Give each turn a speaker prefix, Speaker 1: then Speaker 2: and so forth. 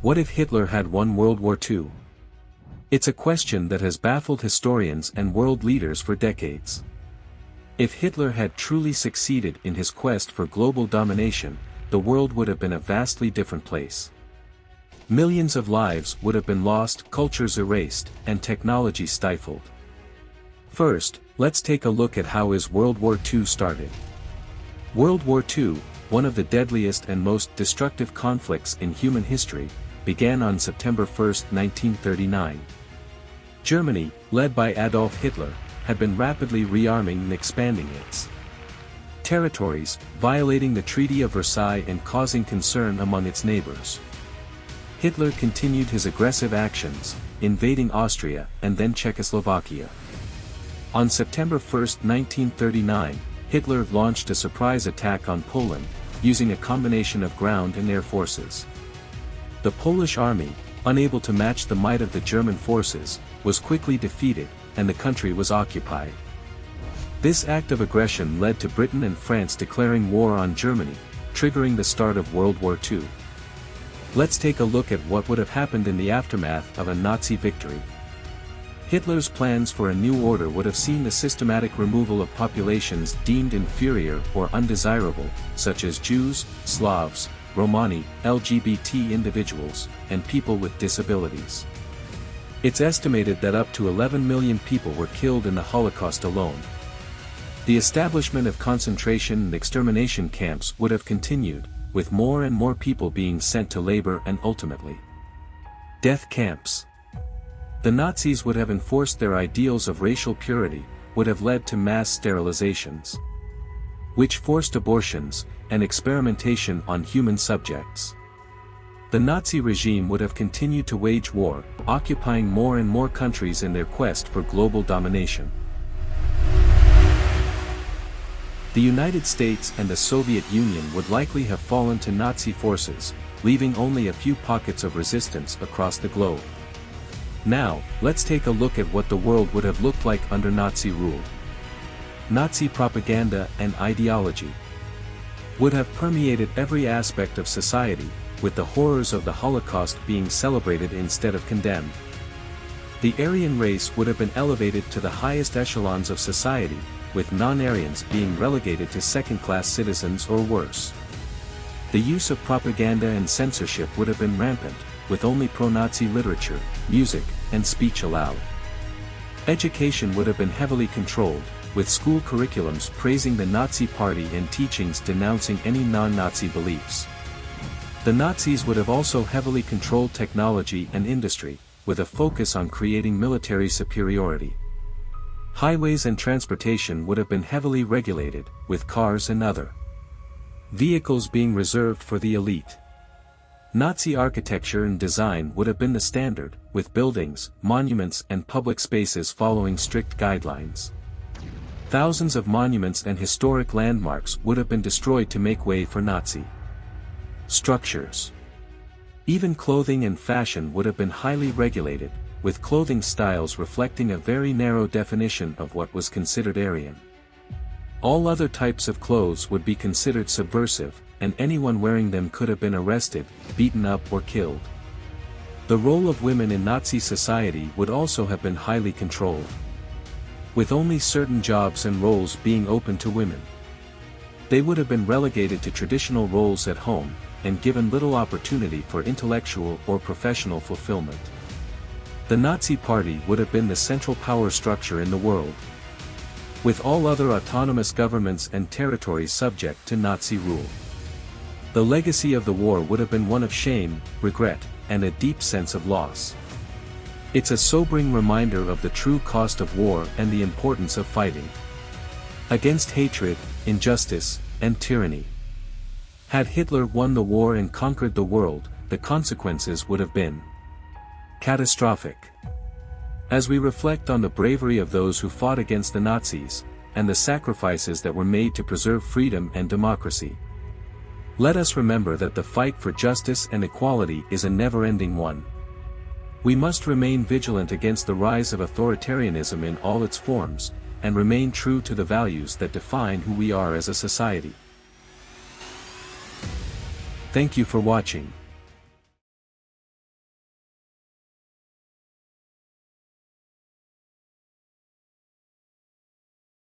Speaker 1: What if Hitler had won World War II? It's a question that has baffled historians and world leaders for decades. If Hitler had truly succeeded in his quest for global domination, the world would have been a vastly different place. Millions of lives would have been lost, cultures erased, and technology stifled. First, let's take a look at how his World War II started. World War II, one of the deadliest and most destructive conflicts in human history, began on September 1, 1939. Germany, led by Adolf Hitler, had been rapidly rearming and expanding its territories, violating the Treaty of Versailles and causing concern among its neighbors. Hitler continued his aggressive actions, invading Austria and then Czechoslovakia. On September 1, 1939, Hitler launched a surprise attack on Poland, using a combination of ground and air forces. The Polish army, unable to match the might of the German forces, was quickly defeated, and the country was occupied. This act of aggression led to Britain and France declaring war on Germany, triggering the start of World War II. Let's take a look at what would have happened in the aftermath of a Nazi victory. Hitler's plans for a new order would have seen the systematic removal of populations deemed inferior or undesirable, such as Jews, Slavs, Romani, LGBT individuals, and people with disabilities. It's estimated that up to 11 million people were killed in the Holocaust alone. The establishment of concentration and extermination camps would have continued, with more and more people being sent to labor and ultimately death camps. The Nazis would have enforced their ideals of racial purity, would have led to mass sterilizations, which forced abortions, and experimentation on human subjects. The Nazi regime would have continued to wage war, occupying more and more countries in their quest for global domination. The United States and the Soviet Union would likely have fallen to Nazi forces, leaving only a few pockets of resistance across the globe. Now, let's take a look at what the world would have looked like under Nazi rule. Nazi propaganda and ideology would have permeated every aspect of society, with the horrors of the Holocaust being celebrated instead of condemned. The Aryan race would have been elevated to the highest echelons of society, with non-Aryans being relegated to second-class citizens or worse. The use of propaganda and censorship would have been rampant, with only pro-Nazi literature, music, and speech allowed. Education would have been heavily controlled, with school curriculums praising the Nazi Party and teachings denouncing any non-Nazi beliefs. The Nazis would have also heavily controlled technology and industry, with a focus on creating military superiority. Highways and transportation would have been heavily regulated, with cars and other vehicles being reserved for the elite. Nazi architecture and design would have been the standard, with buildings, monuments and public spaces following strict guidelines. Thousands of monuments and historic landmarks would have been destroyed to make way for Nazi structures. Even clothing and fashion would have been highly regulated, with clothing styles reflecting a very narrow definition of what was considered Aryan. All other types of clothes would be considered subversive, and anyone wearing them could have been arrested, beaten up or killed. The role of women in Nazi society would also have been highly controlled, with only certain jobs and roles being open to women. They would have been relegated to traditional roles at home, and given little opportunity for intellectual or professional fulfillment. The Nazi Party would have been the central power structure in the world, with all other autonomous governments and territories subject to Nazi rule. The legacy of the war would have been one of shame, regret, and a deep sense of loss. It's a sobering reminder of the true cost of war and the importance of fighting against hatred, injustice, and tyranny. Had Hitler won the war and conquered the world, the consequences would have been catastrophic. As we reflect on the bravery of those who fought against the Nazis, and the sacrifices that were made to preserve freedom and democracy, let us remember that the fight for justice and equality is a never-ending one. We must remain vigilant against the rise of authoritarianism in all its forms, and remain true to the values that define who we are as a society. Thank you for watching.